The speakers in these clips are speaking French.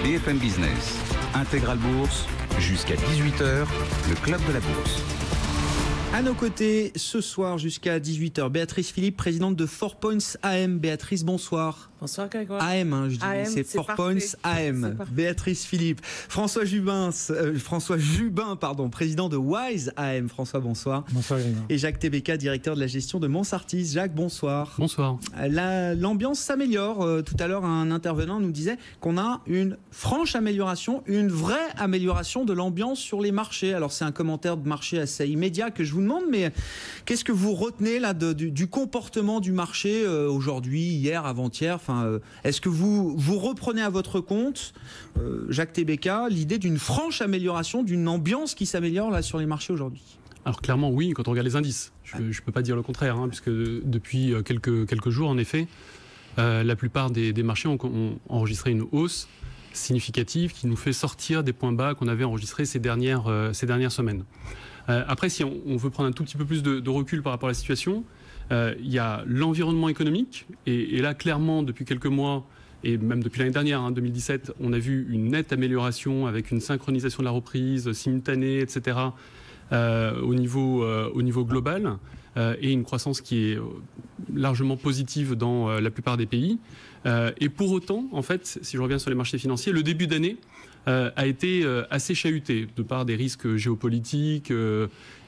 BFM Business, Intégral Bourse, jusqu'à 18h, le Club de la Bourse. À nos côtés, ce soir jusqu'à 18h, Béatrice Philippe, présidente de 4 Points AM. Béatrice, bonsoir. Bonsoir Grégoire. AM, je dis, AM, c'est 4 Points AM. Béatrice Philippe. François Jubin, président de Wise AM. François, bonsoir. Bonsoir Grégoire. Et Jacques Tébéka, directeur de la gestion de Monsartis. Jacques, bonsoir. Bonsoir. L'ambiance s'améliore. Tout à l'heure, un intervenant nous disait qu'on a une franche amélioration, une vraie amélioration de l'ambiance sur les marchés. Alors c'est un commentaire de marché assez immédiat que je vous demande, mais qu'est-ce que vous retenez là du comportement du marché aujourd'hui, hier, avant-hier? Est-ce que vous reprenez à votre compte, Jacques Tébéka, l'idée d'une franche amélioration, d'une ambiance qui s'améliore là sur les marchés aujourd'hui? Alors clairement oui, quand on regarde les indices. Je ne peux pas dire le contraire, puisque depuis quelques jours, en effet, la plupart des marchés ont enregistré une hausse significative qui nous fait sortir des points bas qu'on avait enregistrés ces dernières semaines. Après, si on veut prendre un tout petit peu plus de recul par rapport à la situation, il y a l'environnement économique, et là, clairement, depuis quelques mois, et même depuis l'année dernière, 2017, on a vu une nette amélioration avec une synchronisation de la reprise simultanée, etc., au niveau global, et une croissance qui est largement positive dans la plupart des pays. Et pour autant, en fait, si je reviens sur les marchés financiers, le début d'année a été assez chahuté de par des risques géopolitiques,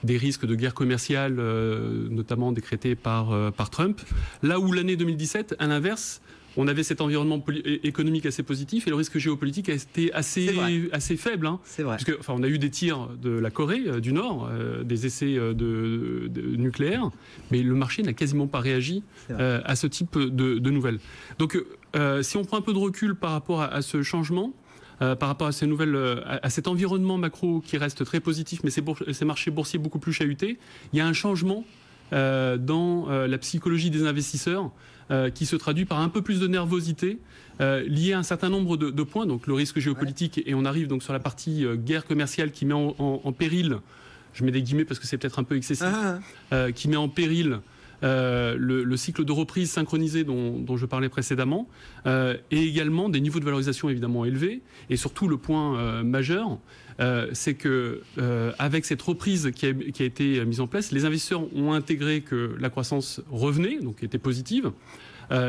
des risques de guerre commerciale, notamment décrétés par Trump. Là où l'année 2017, à l'inverse, on avait cet environnement économique assez positif et le risque géopolitique a été assez faible. C'est vrai. Parce que, on a eu des tirs de la Corée du Nord, des essais de nucléaires, mais le marché n'a quasiment pas réagi à ce type de nouvelles. Donc, si on prend un peu de recul par rapport à ce changement, par rapport à ces nouvelles, à cet environnement macro qui reste très positif, mais ces marchés boursiers beaucoup plus chahutés, il y a un changement dans la psychologie des investisseurs qui se traduit par un peu plus de nervosité liée à un certain nombre de points, donc le risque géopolitique, et on arrive donc sur la partie guerre commerciale qui met en péril, je mets des guillemets parce que c'est peut-être un peu excessif, qui met en péril le cycle de reprise synchronisé dont je parlais précédemment, et également des niveaux de valorisation évidemment élevés, et surtout le point majeur, c'est que avec cette reprise qui a été mise en place, les investisseurs ont intégré que la croissance revenait, donc était positive,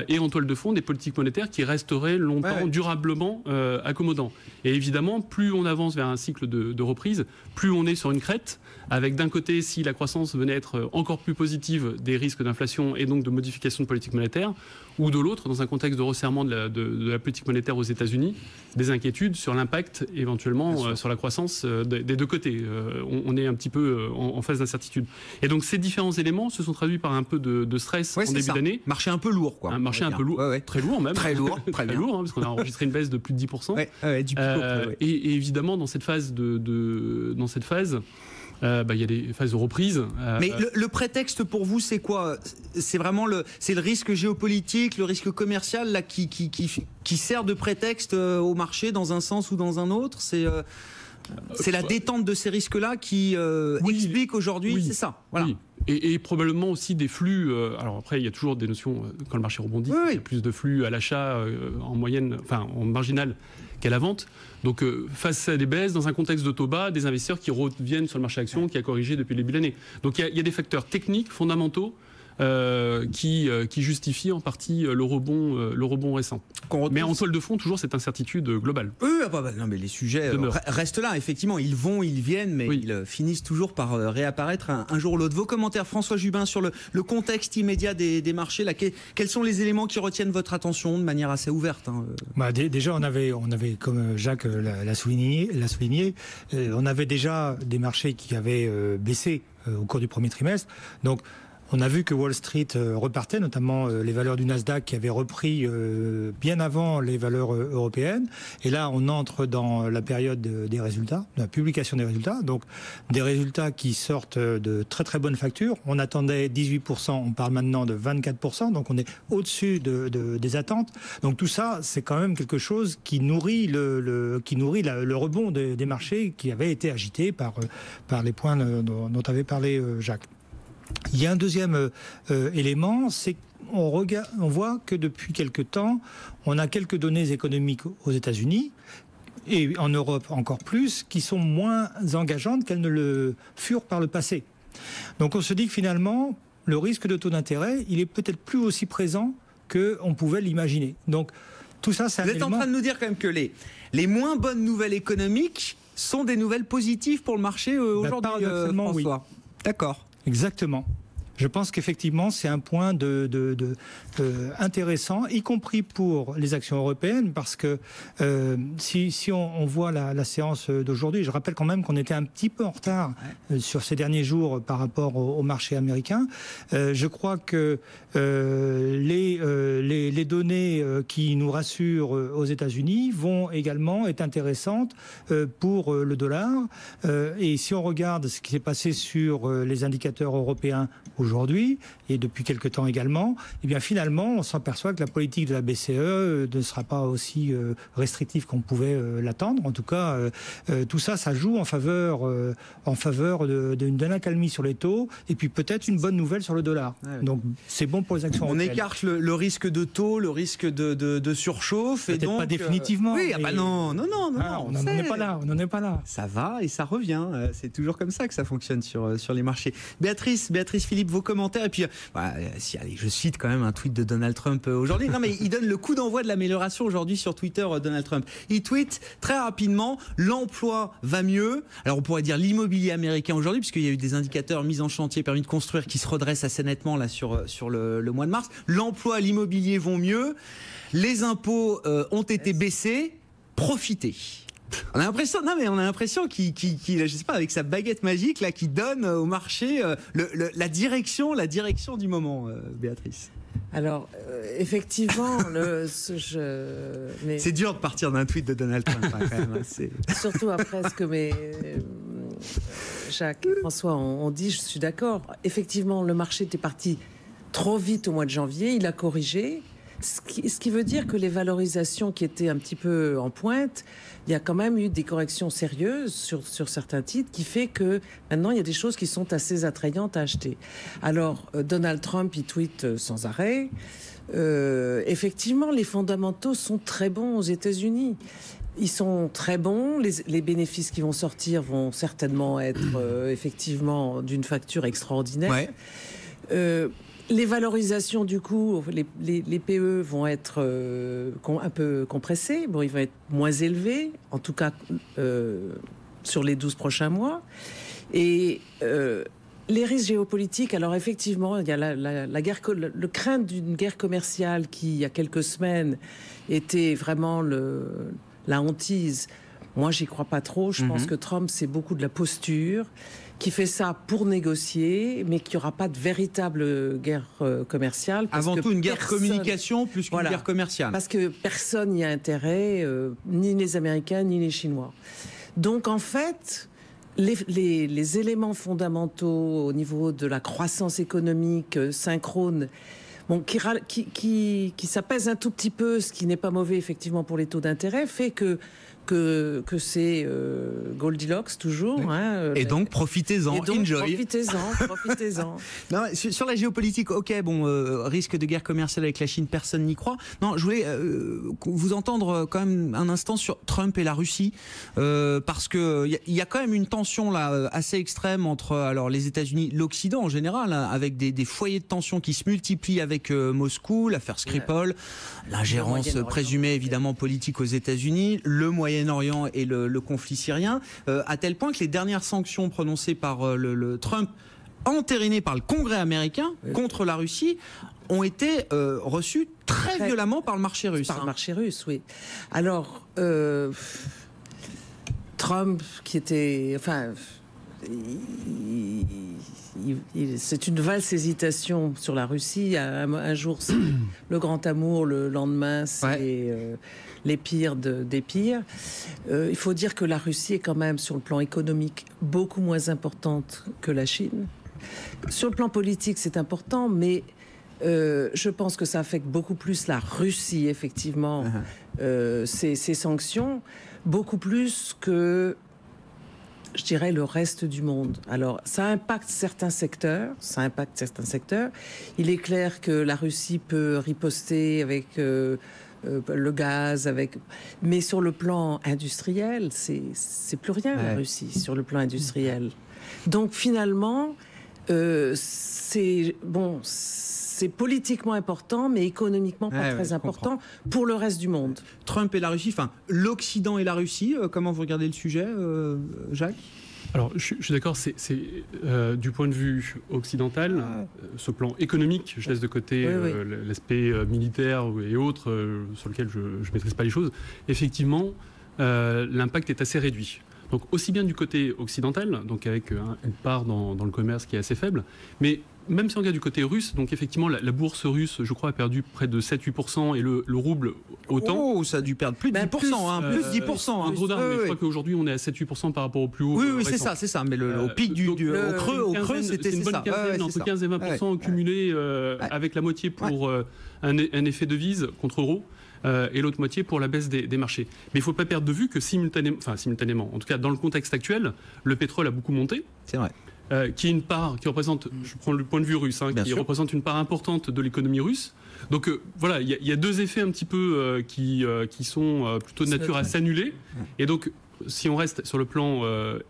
et en toile de fond des politiques monétaires qui resteraient longtemps, durablement accommodants. Et évidemment, plus on avance vers un cycle de reprise, plus on est sur une crête, avec d'un côté, si la croissance venait être encore plus positive, des risques d'inflation et donc de modification de politique monétaire, ou de l'autre, dans un contexte de resserrement de la politique monétaire aux États-Unis, des inquiétudes sur l'impact éventuellement sur la croissance des deux côtés. On est un petit peu en phase d'incertitude. Et donc ces différents éléments se sont traduits par un peu de stress en début d'année. Marché un peu lourd, quoi. Un marché un peu lourd, très lourd même. Très lourd, très lourd, parce qu'on a enregistré une baisse de plus de 10%. Et évidemment, dans cette phase, il y a des phases de reprise. Mais le prétexte pour vous, c'est quoi? C'est vraiment le risque géopolitique, le risque commercial là, qui sert de prétexte au marché dans un sens ou dans un autre? C'est la détente de ces risques-là qui explique aujourd'hui, c'est ça. Voilà. Oui. Et probablement aussi des flux. Alors après, il y a toujours des notions, quand le marché rebondit, il y a plus de flux à l'achat en moyenne, en marginal qu'à la vente. Donc face à des baisses, dans un contexte de taux bas, des investisseurs qui reviennent sur le marché action qui a corrigé depuis le début de l'année. Donc il y a des facteurs techniques fondamentaux qui justifie en partie le rebond récent. Mais en toile de fond, toujours cette incertitude globale. Non, mais les sujets restent là, effectivement. Ils vont, ils viennent, mais ils finissent toujours par réapparaître un jour ou l'autre. Vos commentaires, François Jubin, sur le contexte immédiat des marchés. Là, quels sont les éléments qui retiennent votre attention de manière assez ouverte? Déjà, on avait, comme Jacques l'a souligné, on avait déjà des marchés qui avaient baissé au cours du premier trimestre. Donc, on a vu que Wall Street repartait, notamment les valeurs du Nasdaq qui avaient repris bien avant les valeurs européennes. Et là, on entre dans la période des résultats, de la publication des résultats. Donc, des résultats qui sortent de très très bonnes factures. On attendait 18%, on parle maintenant de 24%. Donc, on est au-dessus des attentes. Donc, tout ça, c'est quand même quelque chose qui nourrit le rebond des marchés qui avait été agité par les points dont avait parlé Jacques. Il y a un deuxième élément, c'est qu'on voit que depuis quelque temps, on a quelques données économiques aux États-Unis et en Europe encore plus, qui sont moins engageantes qu'elles ne le furent par le passé. Donc on se dit que finalement, le risque de taux d'intérêt, il est peut-être plus aussi présent qu'on pouvait l'imaginer. Donc tout ça, c'est un élément... Vous êtes en train de nous dire quand même que les moins bonnes nouvelles économiques sont des nouvelles positives pour le marché aujourd'hui, paradoxalement, François. Oui. D'accord. Exactement. Je pense qu'effectivement, c'est un point intéressant, y compris pour les actions européennes, parce que si on voit la séance d'aujourd'hui, je rappelle quand même qu'on était un petit peu en retard sur ces derniers jours par rapport au marché américain. Je crois que les données qui nous rassurent aux États-Unis vont également être intéressantes pour le dollar. Et si on regarde ce qui s'est passé sur les indicateurs européens aujourd'hui, et depuis quelque temps également, eh bien finalement, on s'aperçoit que la politique de la BCE ne sera pas aussi restrictive qu'on pouvait l'attendre. En tout cas, tout ça, ça joue en faveur d'une accalmie sur les taux, et puis peut-être une bonne nouvelle sur le dollar. Ouais. Donc c'est bon pour les actions européennes. On écarte le risque de taux, le risque de surchauffe. Peut-être et donc, pas définitivement. Oui, ah bah non. On n'en est pas là. Ça va et ça revient. C'est toujours comme ça que ça fonctionne sur les marchés. Béatrice Philippe, vos commentaires. Et puis, allez, je cite quand même un tweet de Donald Trump aujourd'hui. Non, mais il donne le coup d'envoi de l'amélioration aujourd'hui sur Twitter, Donald Trump. Il tweet très rapidement, l'emploi va mieux. Alors, on pourrait dire l'immobilier américain aujourd'hui, puisqu'il y a eu des indicateurs mis en chantier, permis de construire, qui se redressent assez nettement là sur le mois de mars. L'emploi, l'immobilier vont mieux. Les impôts ont été baissés. Profitez. On a l'impression qu'il, je sais pas, avec sa baguette magique là, qui donne au marché la direction du moment, Béatrice. Alors, effectivement, c'est dur de partir d'un tweet de Donald Trump, hein, quand même. Surtout après ce que Jacques et François ont dit, je suis d'accord. Effectivement, le marché était parti trop vite au mois de janvier, il a corrigé. Ce qui veut dire que les valorisations qui étaient un petit peu en pointe, il y a quand même eu des corrections sérieuses sur certains titres qui fait que maintenant il y a des choses qui sont assez attrayantes à acheter. Alors Donald Trump, il tweet sans arrêt. Effectivement, les fondamentaux sont très bons aux États-Unis. Ils sont très bons. Les bénéfices qui vont sortir vont certainement être effectivement d'une facture extraordinaire. Ouais. Les valorisations, du coup, les PE vont être un peu compressées. Bon, ils vont être moins élevés, en tout cas sur les 12 prochains mois. Et les risques géopolitiques, alors effectivement, il y a le crainte d'une guerre commerciale qui, il y a quelques semaines, était vraiment la hantise. Moi, j'y crois pas trop. Je pense que Trump, c'est beaucoup de la posture, qui fait ça pour négocier, mais qu'il n'y aura pas de véritable guerre commerciale. Avant tout, une guerre communication plus qu'une guerre commerciale. Parce que personne n'y a intérêt, ni les Américains, ni les Chinois. Donc, en fait, les éléments fondamentaux au niveau de la croissance économique synchrone, bon, qui s'apaise un tout petit peu, ce qui n'est pas mauvais, effectivement, pour les taux d'intérêt, fait que c'est Goldilocks toujours. Oui. Et donc profitez-en, enjoy. Profitez-en. Non, sur la géopolitique, ok, bon, risque de guerre commerciale avec la Chine, personne n'y croit. Non, je voulais vous entendre quand même un instant sur Trump et la Russie, parce que il y a quand même une tension là assez extrême entre les États-Unis, l'Occident en général, hein, avec des foyers de tension qui se multiplient avec Moscou, l'affaire Skripal, l'ingérence présumée évidemment politique aux États-Unis, le Moyen-Orient et le conflit syrien, à tel point que les dernières sanctions prononcées par le Trump, entérinées par le Congrès américain contre la Russie, ont été reçues très violemment par le marché russe. Par le marché russe, oui. Alors, Trump, qui était... Enfin, c'est une valse hésitation sur la Russie. Un jour, c'est le grand amour, le lendemain, c'est les pires des pires. Il faut dire que la Russie est quand même, sur le plan économique, beaucoup moins importante que la Chine. Sur le plan politique, c'est important, mais je pense que ça affecte beaucoup plus la Russie, effectivement, ces sanctions, beaucoup plus que, je dirais, le reste du monde. Alors, ça impacte certains secteurs. Il est clair que la Russie peut riposter avec le gaz, mais sur le plan industriel, c'est plus rien la Russie sur le plan industriel. Donc finalement, c'est politiquement important, mais économiquement pas très important pour le reste du monde. Trump et la Russie, enfin l'Occident et la Russie, comment vous regardez le sujet, Jacques ? Alors, je suis d'accord, c'est du point de vue occidental, ce plan économique, je laisse de côté l'aspect militaire et autres, sur lequel je ne maîtrise pas les choses, effectivement, l'impact est assez réduit. Donc, aussi bien du côté occidental, donc avec une part dans le commerce qui est assez faible, mais même si on regarde du côté russe, donc effectivement, la bourse russe, je crois, a perdu près de 7-8% et le rouble autant. Oh, ça a dû perdre plus de 10%, plus 10%. Un gros d'armes, mais je crois qu'aujourd'hui, on est à 7-8% par rapport au plus haut. Oui, c'est ça. Mais au pic au creux, c'était ça. C'est une bonne quinzaine, entre 15 et 20% cumulés avec la moitié pour un effet devise contre euro. Et l'autre moitié pour la baisse des marchés. Mais il ne faut pas perdre de vue que simultanément, en tout cas dans le contexte actuel, le pétrole a beaucoup monté. C'est vrai. Qui est une part qui représente, je prends le point de vue russe, qui représente une part importante de l'économie russe. Donc voilà, il y a deux effets un petit peu qui sont plutôt de nature à s'annuler. Et donc, si on reste sur le plan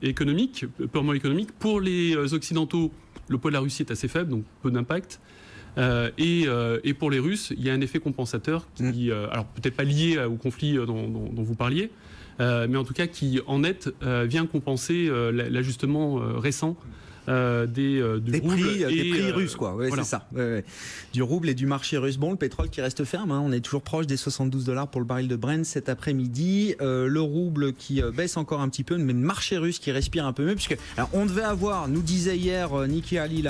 économique, purement économique, pour les Occidentaux, le poids de la Russie est assez faible, donc peu d'impact. Et pour les Russes, il y a un effet compensateur qui, alors peut-être pas lié au conflit dont vous parliez, mais en tout cas qui en net vient compenser l'ajustement récent des prix russes, quoi. Ouais, voilà. C'est ça. Du rouble et du marché russe. Bon, le pétrole qui reste ferme, on est toujours proche des $72 pour le baril de Brent cet après-midi. Le rouble qui baisse encore un petit peu, mais le marché russe qui respire un peu mieux, puisque alors, on devait avoir, nous disait hier Nikki Haley,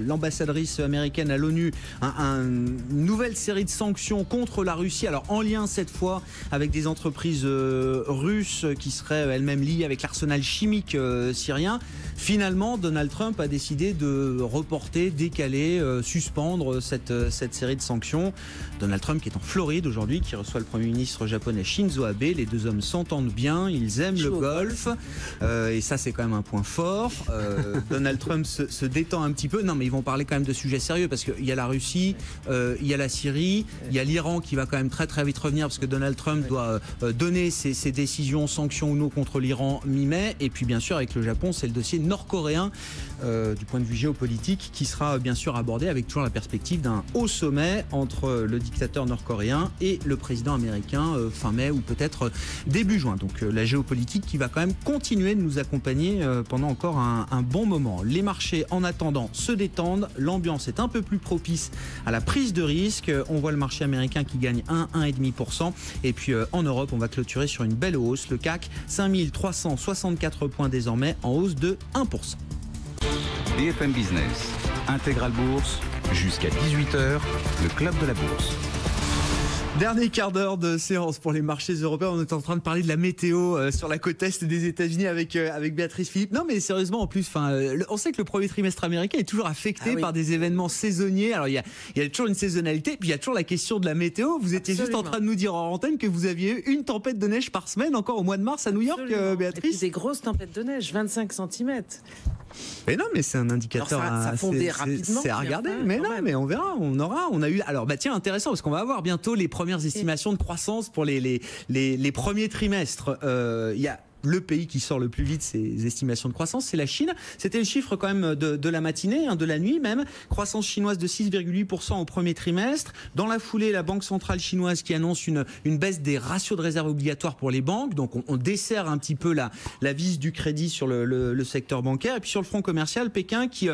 l'ambassadrice américaine à l'ONU, une nouvelle série de sanctions contre la Russie, alors en lien cette fois avec des entreprises russes qui seraient elles-mêmes liées avec l'arsenal chimique syrien. Finalement, Donald Trump a décidé de reporter, décaler, suspendre cette série de sanctions. Donald Trump qui est en Floride aujourd'hui, qui reçoit le Premier ministre japonais Shinzo Abe. Les deux hommes s'entendent bien, ils aiment le golf. Et ça, c'est quand même un point fort. Donald Trump se détend un petit peu. Non, mais ils vont parler quand même de sujets sérieux parce qu'il y a la Russie, il y a la Syrie, il y a l'Iran qui va quand même très très vite revenir parce que Donald Trump doit donner ses décisions, sanctions ou non contre l'Iran mi-mai. Et puis bien sûr, avec le Japon, c'est le dossier nord-coréen du point de vue géopolitique qui sera bien sûr abordé avec toujours la perspective d'un haut sommet entre le dictateur nord-coréen et le président américain fin mai ou peut-être début juin. Donc la géopolitique qui va quand même continuer de nous accompagner pendant encore un bon moment. Les marchés en attendant se détendent, l'ambiance est un peu plus propice à la prise de risque. On voit le marché américain qui gagne 1,5% et puis en Europe on va clôturer sur une belle hausse. Le CAC 5364 points désormais en hausse de 1%. BFM Business, Intégral Bourse, jusqu'à 18h, le Club de la Bourse. Dernier quart d'heure de séance pour les marchés européens. On est en train de parler de la météo sur la côte est des États-Unis avec Béatrice Philippe. Non, mais sérieusement, en plus, on sait que le premier trimestre américain est toujours affecté par des événements saisonniers. Alors, il y a toujours une saisonnalité, puis il y a toujours la question de la météo. Vous étiez juste en train de nous dire en antenne que vous aviez eu une tempête de neige par semaine, encore au mois de mars à New York, Béatrice. Et puis des grosses tempêtes de neige, 25 cm. Mais non, mais c'est un indicateur. Alors ça fondait rapidement. C'est à regarder. Mais non, mais on verra. On a eu. Alors, tiens, intéressant, parce qu'on va avoir bientôt les premières estimations de croissance pour les premiers trimestres. Il y a le pays qui sort le plus vite ses estimations de croissance, c'est la Chine. C'était le chiffre quand même de la matinée, de la nuit même. Croissance chinoise de 6,8% au premier trimestre. Dans la foulée, la Banque centrale chinoise qui annonce une baisse des ratios de réserve obligatoires pour les banques. Donc on dessert un petit peu la vis du crédit sur le secteur bancaire. Et puis sur le front commercial, Pékin qui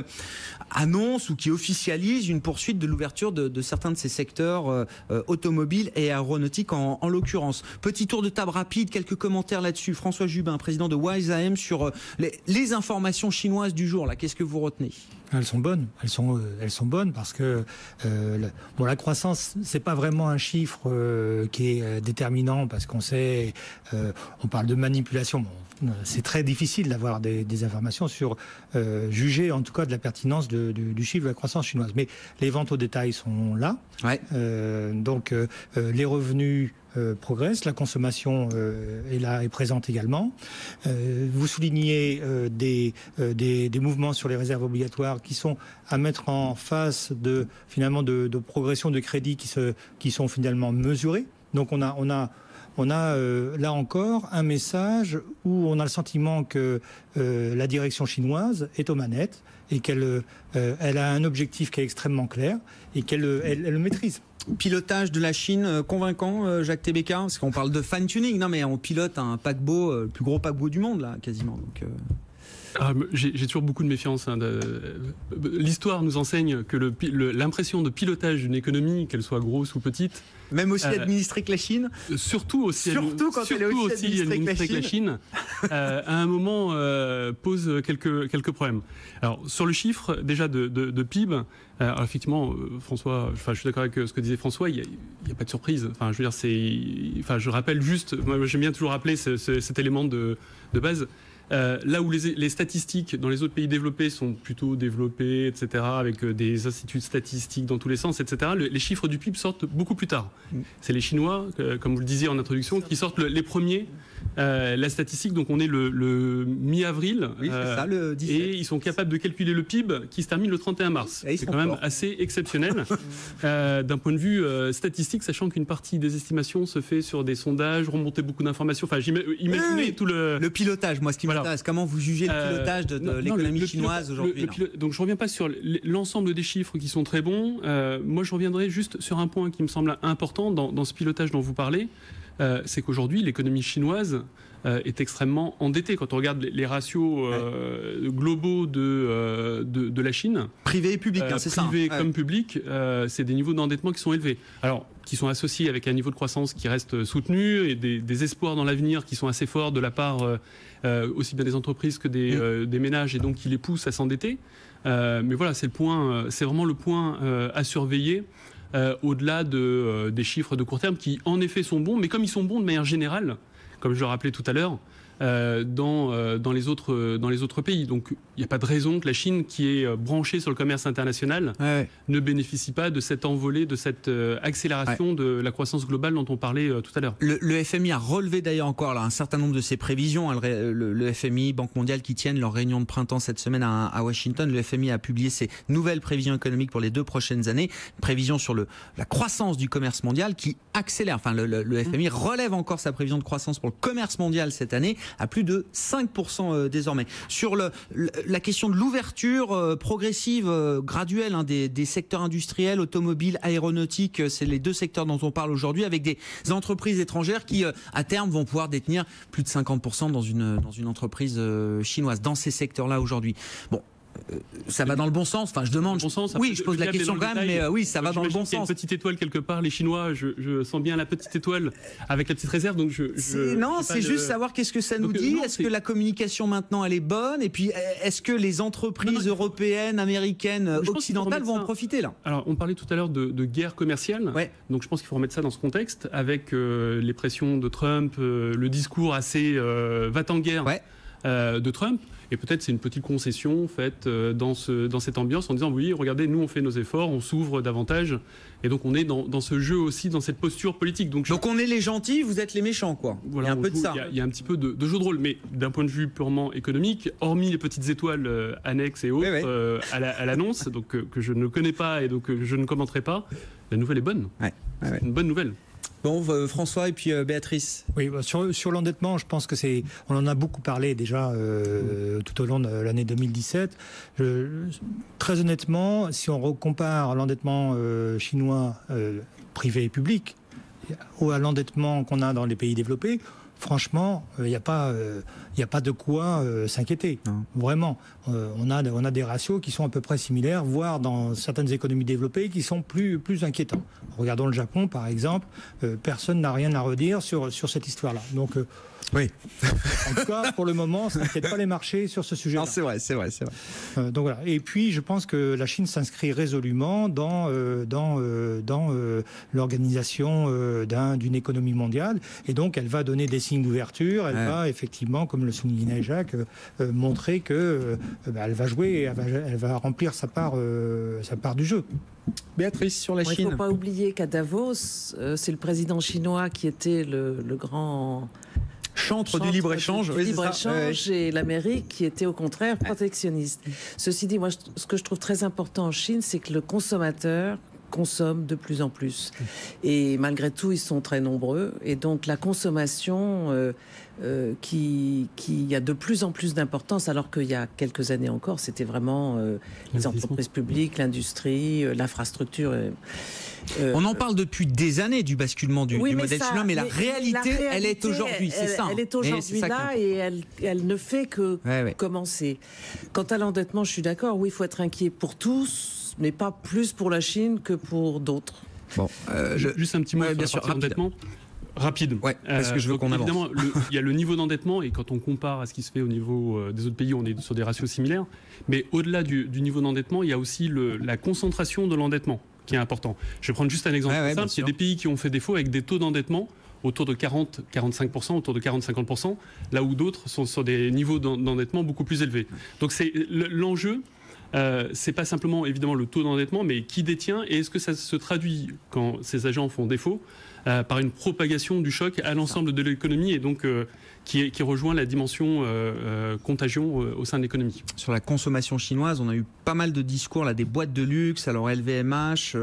annonce ou qui officialise une poursuite de l'ouverture de certains de ces secteurs automobiles et aéronautiques en l'occurrence. Petit tour de table rapide, quelques commentaires là-dessus. François Jubin, président de Wise AM, sur les informations chinoises du jour. Là, qu'est-ce que vous retenez ? Elles sont bonnes. Elles sont bonnes parce que la croissance, c'est pas vraiment un chiffre qui est déterminant parce qu'on sait, on parle de manipulation. Bon, c'est très difficile d'avoir des informations sur juger en tout cas de la pertinence du chiffre de la croissance chinoise. Mais les ventes au détail sont là. Ouais. Donc les revenus progresse, la consommation est présente également. Vous soulignez des mouvements sur les réserves obligatoires qui sont à mettre en face de progression de crédits qui sont finalement mesurés. Donc on a là encore un message où on a le sentiment que la direction chinoise est aux manettes et qu'elle a un objectif qui est extrêmement clair et qu'elle le maîtrise. Pilotage de la Chine convaincant, Jacques Tébéka, parce qu'on parle de fine-tuning. Non, mais on pilote un paquebot, le plus gros paquebot du monde, là, quasiment. Donc, j'ai toujours beaucoup de méfiance. L'histoire nous enseigne que l'impression de pilotage d'une économie, qu'elle soit grosse ou petite, même aussi administrée que la Chine. Surtout quand elle est aussi administrée que la Chine, à un moment pose quelques problèmes. Alors sur le chiffre déjà de PIB, alors effectivement, François, je suis d'accord avec ce que disait François, il n'y a pas de surprise. Enfin, je veux dire, je rappelle juste, moi j'aime bien toujours rappeler cet élément de base. Là où les statistiques dans les autres pays développés sont plutôt développées, etc., avec des instituts statistiques dans tous les sens, etc., les chiffres du PIB sortent beaucoup plus tard. C'est les Chinois, comme vous le disiez en introduction, qui sortent les premiers la statistique. Donc on est le mi-avril, oui, c'est ça, le 17. Et ils sont capables de calculer le PIB qui se termine le 31 mars. C'est quand même assez exceptionnel d'un point de vue statistique, sachant qu'une partie des estimations se fait sur des sondages, remonter beaucoup d'informations. Enfin, imaginez tout le pilotage, moi, ce qui m'intéresse. Comment vous jugez le pilotage de l'économie chinoise aujourd'hui? Donc je ne reviens pas sur l'ensemble des chiffres qui sont très bons. Moi, je reviendrai juste sur un point qui me semble important dans ce pilotage dont vous parlez. C'est qu'aujourd'hui, l'économie chinoise est extrêmement endettée. Quand on regarde les ratios globaux de la Chine, privé et public, c'est ça. Privé comme public, c'est des niveaux d'endettement qui sont élevés. Alors, qui sont associés avec un niveau de croissance qui reste soutenu et des espoirs dans l'avenir qui sont assez forts de la part aussi bien des entreprises que des ménages, et donc qui les poussent à s'endetter. Mais voilà, c'est vraiment le point à surveiller. Au-delà des chiffres de court terme qui en effet sont bons, mais comme ils sont bons de manière générale, comme je le rappelais tout à l'heure, dans les autres pays. Donc il n'y a pas de raison que la Chine, qui est branchée sur le commerce international, ne bénéficie pas de cette envolée, de cette accélération de la croissance globale dont on parlait tout à l'heure. Le FMI a relevé d'ailleurs encore là, un certain nombre de ses prévisions. Le FMI, Banque mondiale, qui tiennent leur réunion de printemps cette semaine à Washington. Le FMI a publié ses nouvelles prévisions économiques pour les 2 prochaines années. Prévisions sur la croissance du commerce mondial qui accélère. Enfin, le FMI relève encore sa prévision de croissance pour le commerce mondial cette année à plus de 5% désormais. Sur la question de l'ouverture progressive, graduelle des secteurs industriels, automobiles, aéronautiques, c'est les 2 secteurs dont on parle aujourd'hui, avec des entreprises étrangères qui, à terme, vont pouvoir détenir plus de 50% dans une entreprise chinoise, dans ces secteurs-là aujourd'hui. Bon. Ça va dans le bon sens. Enfin, je demande. Bon sens, oui, je pose la question quand même, mais oui, ça va dans le bon sens. Il y a une petite étoile quelque part. Les Chinois, je sens bien la petite étoile avec la petite réserve. Donc c'est juste savoir qu'est-ce que ça nous dit. Est-ce que la communication maintenant elle est bonne? Et puis, est-ce que les entreprises européennes, américaines, occidentales vont en profiter là? Alors, on parlait tout à l'heure de guerre commerciale. Ouais. Donc, je pense qu'il faut remettre ça dans ce contexte avec les pressions de Trump, le discours assez va-t-en-guerre de Trump. Et peut-être c'est une petite concession faite dans cette ambiance en disant oui, regardez, nous on fait nos efforts, on s'ouvre davantage. Et donc on est dans ce jeu aussi, dans cette posture politique. Donc on est les gentils, vous êtes les méchants, quoi. Voilà, il y a un peu de ça. Il y a un petit peu de jeu de rôle. Mais d'un point de vue purement économique, hormis les petites étoiles annexes et autres à l'annonce, donc que je ne connais pas et donc je ne commenterai pas, la nouvelle est bonne. C'est une bonne nouvelle. Bon, François et puis Béatrice. Oui, sur l'endettement, je pense que on en a beaucoup parlé déjà tout au long de l'année 2017. Très honnêtement, si on compare l'endettement chinois privé et public à l'endettement qu'on a dans les pays développés, franchement, il n'y a pas de quoi s'inquiéter. Vraiment, on a des ratios qui sont à peu près similaires, voire dans certaines économies développées qui sont plus inquiétants. Regardons le Japon, par exemple. Personne n'a rien à redire sur cette histoire-là. Donc, oui. En tout cas, pour le moment, ça n'inquiète pas les marchés sur ce sujet-là. Non, c'est vrai. Donc voilà. Et puis, je pense que la Chine s'inscrit résolument dans l'organisation d'une économie mondiale. Et donc, elle va donner des signes d'ouverture. Elle va effectivement, comme le soulignait Jacques, montrer que elle va jouer, elle va remplir sa part du jeu. Béatrice, sur la Chine. Il ne faut pas oublier qu'à Davos, c'est le président chinois qui était le grand chantre du libre-échange. Et l'Amérique qui était au contraire protectionniste. Ceci dit, moi, ce que je trouve très important en Chine, c'est que le consommateur consomment de plus en plus. Et malgré tout, ils sont très nombreux. Et donc la consommation qui a de plus en plus d'importance, alors qu'il y a quelques années encore, c'était vraiment les entreprises publiques, l'industrie, l'infrastructure. On en parle depuis des années du basculement du modèle chinois, mais la réalité, elle est aujourd'hui, c'est ça. Elle est aujourd'hui là et elle ne fait que commencer. Quant à l'endettement, je suis d'accord, oui, il faut être inquiet pour tous, mais pas plus pour la Chine que pour d'autres. Bon, juste un petit mot sur la partie endettement. Rapide. Ouais, parce que je veux qu'on avance. Évidemment, il y a le niveau d'endettement, et quand on compare à ce qui se fait au niveau des autres pays, on est sur des ratios similaires. Mais au-delà du niveau d'endettement, il y a aussi la concentration de l'endettement qui est important. Je vais prendre juste un exemple simple. Il y a des pays qui ont fait défaut avec des taux d'endettement autour de 40-45%, autour de 40-50%, là où d'autres sont sur des niveaux d'endettement beaucoup plus élevés. Donc c'est l'enjeu. C'est pas simplement évidemment le taux d'endettement, mais qui détient, et est-ce que ça se traduit quand ces agents font défaut par une propagation du choc à l'ensemble de l'économie, et donc qui rejoint la dimension contagion au sein de l'économie. Sur la consommation chinoise, on a eu pas mal de discours là, des boîtes de luxe, alors LVMH,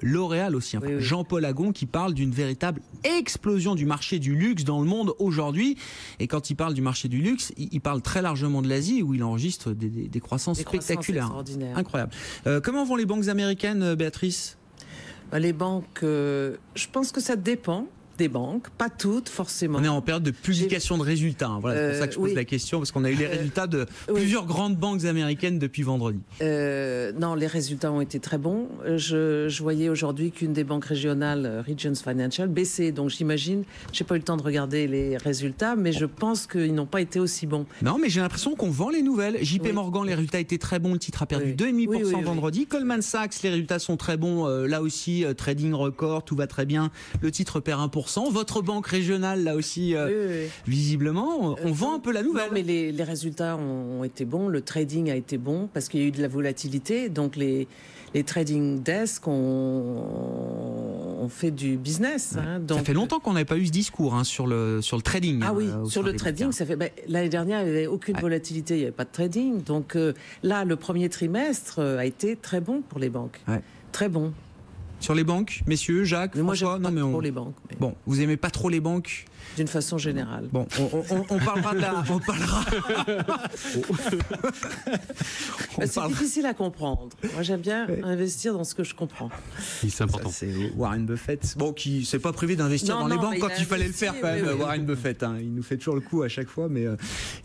L'Oréal aussi, Jean-Paul Agon qui parle d'une véritable explosion du marché du luxe dans le monde aujourd'hui. Et quand il parle du marché du luxe, il parle très largement de l'Asie où il enregistre des croissances spectaculaires. Incroyable. Comment vont les banques américaines, Béatrice ? Les banques, je pense que ça dépend des banques, pas toutes forcément. On est en période de publication de résultats, hein. Voilà, c'est pour ça que je pose la question, parce qu'on a eu les résultats de plusieurs grandes banques américaines depuis vendredi. Non, les résultats ont été très bons. Je voyais aujourd'hui qu'une des banques régionales, Regions Financial, baissait, donc j'imagine, j'ai pas eu le temps de regarder les résultats, mais je pense qu'ils n'ont pas été aussi bons. Non, mais j'ai l'impression qu'on vend les nouvelles. JP Morgan, les résultats étaient très bons, le titre a perdu 2,5% vendredi. Goldman Sachs, les résultats sont très bons, là aussi, trading record, tout va très bien. Le titre perd 1%. Votre banque régionale, là aussi, visiblement, on vend un peu la nouvelle. Non, mais les résultats ont été bons, le trading a été bon, parce qu'il y a eu de la volatilité, donc les trading desks ont fait du business. Hein, donc... Ça fait longtemps qu'on n'avait pas eu ce discours sur le trading. Ah oui, sur le trading, ça fait... l'année dernière, il n'y avait aucune volatilité, il n'y avait pas de trading. Donc là, le premier trimestre a été très bon pour les banques. Très bon. Sur les banques, messieurs, Jacques, mais moi, François, j'aime pas trop les banques. Mais... Bon, vous aimez pas trop les banques ? D'une façon générale. Bon, on parlera de la... On parlera... C'est difficile à comprendre. Moi, j'aime bien investir dans ce que je comprends. C'est important. Ça, c'est Warren Buffett, qui s'est pas privé d'investir dans les banques quand il fallait le faire quand même. Warren Buffett, il nous fait toujours le coup à chaque fois, mais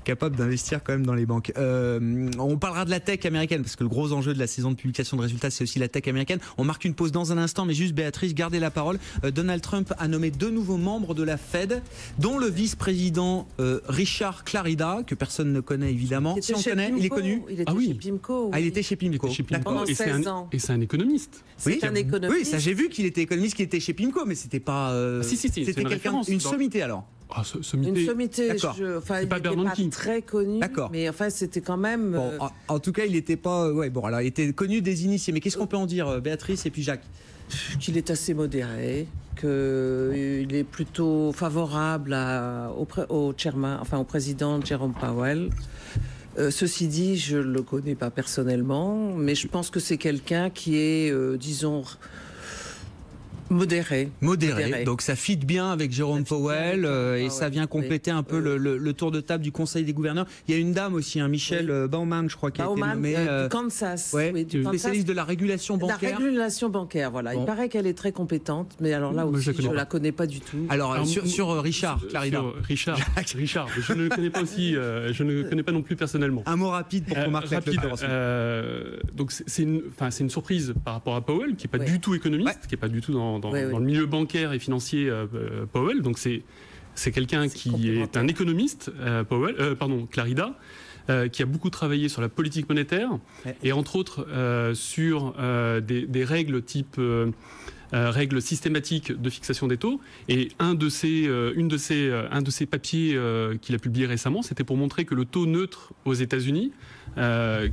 capable d'investir quand même dans les banques. On parlera de la tech américaine, parce que le gros enjeu de la saison de publication de résultats, c'est aussi la tech américaine. On marque une pause dans un instant, mais juste Béatrice, gardez la parole. Donald Trump a nommé 2 nouveaux membres de la Fed, dont le vice-président Richard Clarida, que personne ne connaît évidemment. Si on connaît, il est connu. Il était chez Pimco. Ah, il était chez Pimco. Pendant 16 ans. Et c'est un économiste. C'est un économiste. Oui, ça j'ai vu qu'il était économiste, qu'il était chez Pimco, mais c'était pas. C'était quelqu'un, une sommité alors. Une sommité. Enfin, il n'était pas très connu. D'accord. Mais enfin, c'était quand même. Bon, en tout cas, il n'était pas. Alors, il était connu des initiés. Mais qu'est-ce qu'on peut en dire, Béatrice et puis Jacques ? Qu'il est assez modéré, qu'il est plutôt favorable au président Jerome Powell. Ceci dit, je ne le connais pas personnellement, mais je pense que c'est quelqu'un qui est, disons, modéré. Donc ça fit bien avec Jérôme Powell et ça vient compléter un peu le tour de table du Conseil des gouverneurs. Il y a une dame aussi, Michelle Baumann, je crois, qui a été nommée du Kansas, spécialiste de la régulation bancaire. La régulation bancaire, voilà. Il paraît qu'elle est très compétente, mais alors là aussi, je ne la connais pas du tout. Alors sur Richard Clarida. Richard, je ne le connais pas aussi, je ne le connais pas non plus personnellement. Un mot rapide pour qu'on marque rapide. Donc c'est une surprise par rapport à Powell, qui n'est pas du tout économiste, qui n'est pas du tout dans le milieu bancaire et financier, Powell. Donc c'est quelqu'un qui est un économiste, Clarida, qui a beaucoup travaillé sur la politique monétaire et entre autres sur des règles type règles systématiques de fixation des taux. Et un de ces papiers qu'il a publié récemment, c'était pour montrer que le taux neutre aux États-Unis,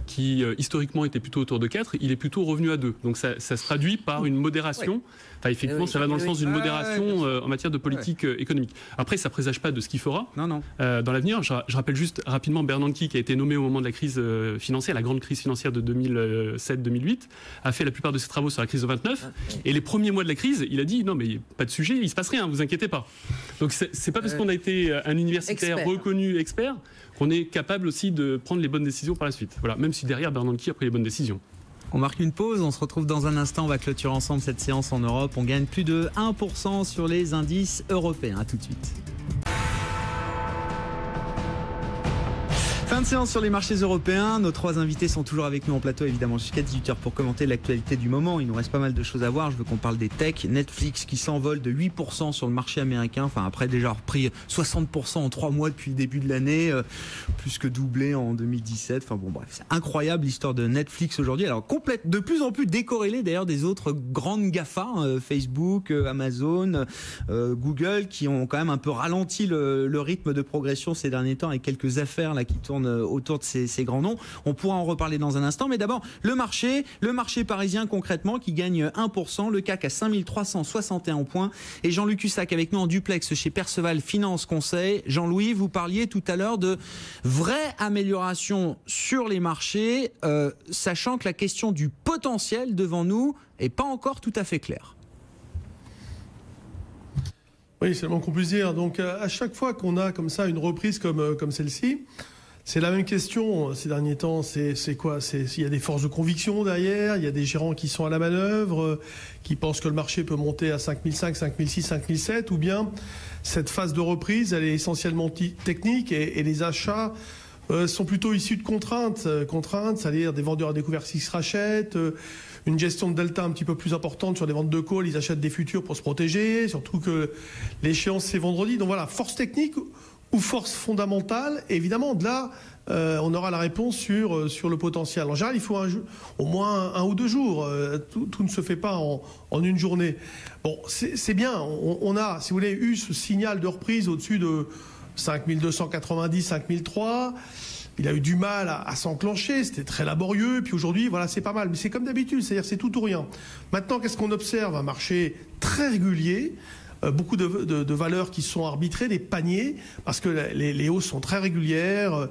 qui historiquement était plutôt autour de 4, il est plutôt revenu à 2. Donc ça se traduit par une modération Enfin, effectivement, ça va dans le sens d'une modération en matière de politique économique. Après, ça présage pas de ce qu'il fera dans l'avenir. Je rappelle juste rapidement Bernanke, qui a été nommé au moment de la crise financière, la grande crise financière de 2007-2008, a fait la plupart de ses travaux sur la crise de 29. Et les premiers mois de la crise, il a dit non, mais pas de sujet, il se passe rien, vous inquiétez pas. Donc c'est pas parce qu'on a été un universitaire reconnu expert qu'on est capable aussi de prendre les bonnes décisions par la suite. Voilà, même si derrière Bernanke a pris les bonnes décisions. On marque une pause, on se retrouve dans un instant, on va clôturer ensemble cette séance en Europe. On gagne plus de 1% sur les indices européens. À tout de suite. Fin de séance sur les marchés européens. Nos trois invités sont toujours avec nous en plateau, évidemment, jusqu'à 18h pour commenter l'actualité du moment. Il nous reste pas mal de choses à voir. Je veux qu'on parle des techs. Netflix qui s'envole de 8% sur le marché américain. Enfin, après déjà repris 60% en 3 mois depuis le début de l'année. Plus que doublé en 2017. Enfin bon, bref, c'est incroyable l'histoire de Netflix aujourd'hui. Alors, complète, de plus en plus décorrélée d'ailleurs des autres grandes GAFA, Facebook, Amazon, Google, qui ont quand même un peu ralenti le rythme de progression ces derniers temps avec quelques affaires là qui tournent autour de ces grands noms. On pourra en reparler dans un instant, mais d'abord le marché parisien concrètement qui gagne 1%, le CAC à 5361 points et Jean-Luc Hussac avec nous en duplex chez Perceval Finance Conseil. Jean-Louis, vous parliez tout à l'heure de vraie amélioration sur les marchés, sachant que la question du potentiel devant nous est pas encore tout à fait claire. Oui, c'est le moins qu'on puisse dire. Donc à chaque fois qu'on a comme ça une reprise comme celle-ci, c'est la même question ces derniers temps. C'est quoi ? Il y a des forces de conviction derrière, il y a des gérants qui sont à la manœuvre, qui pensent que le marché peut monter à 5005, 5006, 5007, ou bien cette phase de reprise, elle est essentiellement technique et les achats sont plutôt issus de contraintes, c'est-à-dire des vendeurs à découvert qui se rachètent, une gestion de delta un petit peu plus importante sur les ventes de call, ils achètent des futurs pour se protéger, surtout que l'échéance c'est vendredi. Donc voilà, force technique ou force fondamentale. Et évidemment, de là, on aura la réponse sur le potentiel. En général, il faut au moins un ou 2 jours. Tout ne se fait pas en une journée. Bon, c'est bien. On a, si vous voulez, eu ce signal de reprise au-dessus de 5290, 5003. Il a eu du mal à s'enclencher, c'était très laborieux, puis aujourd'hui, voilà, c'est pas mal. Mais c'est comme d'habitude, c'est-à-dire c'est tout ou rien. Maintenant, qu'est-ce qu'on observe ? Un marché très régulier, beaucoup de valeurs qui sont arbitrées, des paniers, parce que les hausses sont très régulières.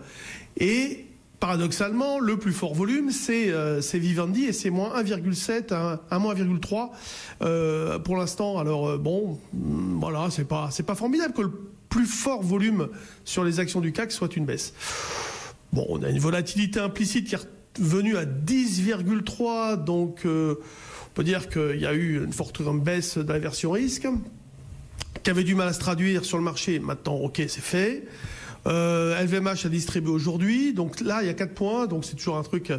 Et paradoxalement, le plus fort volume, c'est Vivendi, et c'est moins 1,7 à moins 1,3 pour l'instant. Alors bon, voilà, c'est pas formidable que le plus fort volume sur les actions du CAC soit une baisse. Bon, on a une volatilité implicite qui est revenue à 10,3, donc on peut dire qu'il y a eu une forte baisse de la version risque, qui avait du mal à se traduire sur le marché. Maintenant, ok, c'est fait. LVMH a distribué aujourd'hui, donc là, il y a 4 points, donc c'est toujours un truc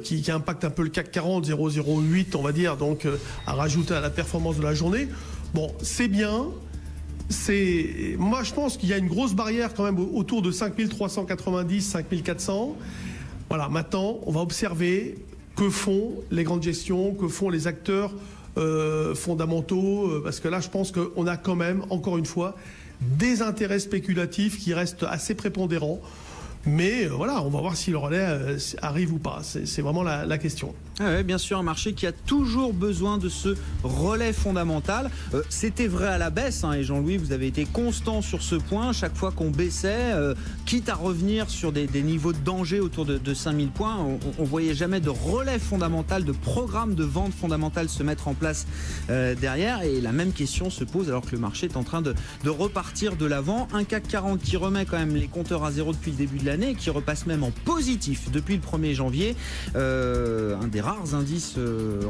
qui impacte un peu le CAC 40, 0,08, on va dire, donc à rajouter à la performance de la journée. Bon, c'est bien. Moi, je pense qu'il y a une grosse barrière quand même autour de 5390, 5400. Voilà, maintenant, on va observer que font les grandes gestions, que font les acteurs fondamentaux, parce que là, je pense qu'on a quand même, encore une fois, des intérêts spéculatifs qui restent assez prépondérants. Mais voilà, on va voir si le relais arrive ou pas. C'est vraiment la question. Ah ouais, bien sûr, un marché qui a toujours besoin de ce relais fondamental. C'était vrai à la baisse, et Jean-Louis, vous avez été constant sur ce point. Chaque fois qu'on baissait, quitte à revenir sur des niveaux de danger autour de 5000 points, on voyait jamais de relais fondamental, de programme de vente fondamentale se mettre en place derrière. Et la même question se pose alors que le marché est en train de repartir de l'avant. Un CAC 40 qui remet quand même les compteurs à zéro depuis le début de l'année, qui repasse même en positif depuis le 1er janvier. Un des rares indices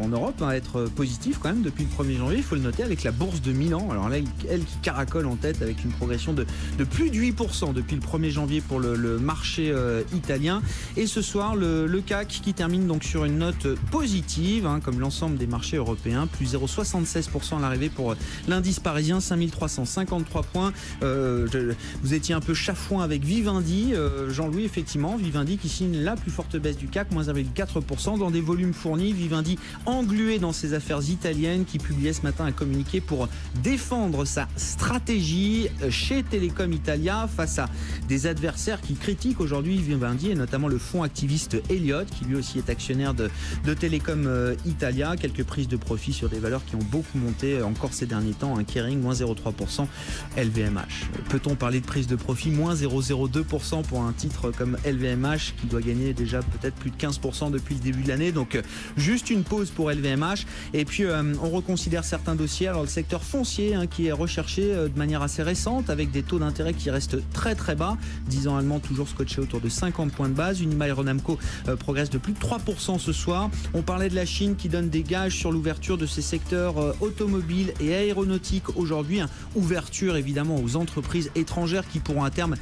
en Europe à être positif quand même depuis le 1er janvier, il faut le noter, avec la bourse de Milan. Alors là, elle qui caracole en tête avec une progression de plus de 8% depuis le 1er janvier pour le marché italien. Et ce soir, le CAC qui termine donc sur une note positive, comme l'ensemble des marchés européens, plus 0,76% à l'arrivée pour l'indice parisien, 5353 points. Vous étiez un peu chafouin avec Vivendi, Jean-Louis, effectivement, Vivendi qui signe la plus forte baisse du CAC, moins 1,4% dans des volumes volume fourni. Vivendi englué dans ses affaires italiennes, qui publiait ce matin un communiqué pour défendre sa stratégie chez Telecom Italia face à des adversaires qui critiquent aujourd'hui Vivendi, et notamment le fonds activiste Elliott, qui lui aussi est actionnaire de Telecom Italia. Quelques prises de profit sur des valeurs qui ont beaucoup monté encore ces derniers temps. Un Kering, moins 0,3%, LVMH. Peut-on parler de prise de profit moins 0,02% pour un titre comme LVMH qui doit gagner déjà peut-être plus de 15% depuis le début de l'année? Donc juste une pause pour LVMH. Et puis on reconsidère certains dossiers. Alors le secteur foncier qui est recherché de manière assez récente, avec des taux d'intérêt qui restent très très bas. 10 ans allemand toujours scotché autour de 50 points de base. Unibail-Rodamco progresse de plus de 3% ce soir. On parlait de la Chine qui donne des gages sur l'ouverture de ses secteurs automobiles et aéronautiques aujourd'hui. Ouverture évidemment aux entreprises étrangères qui pourront à terme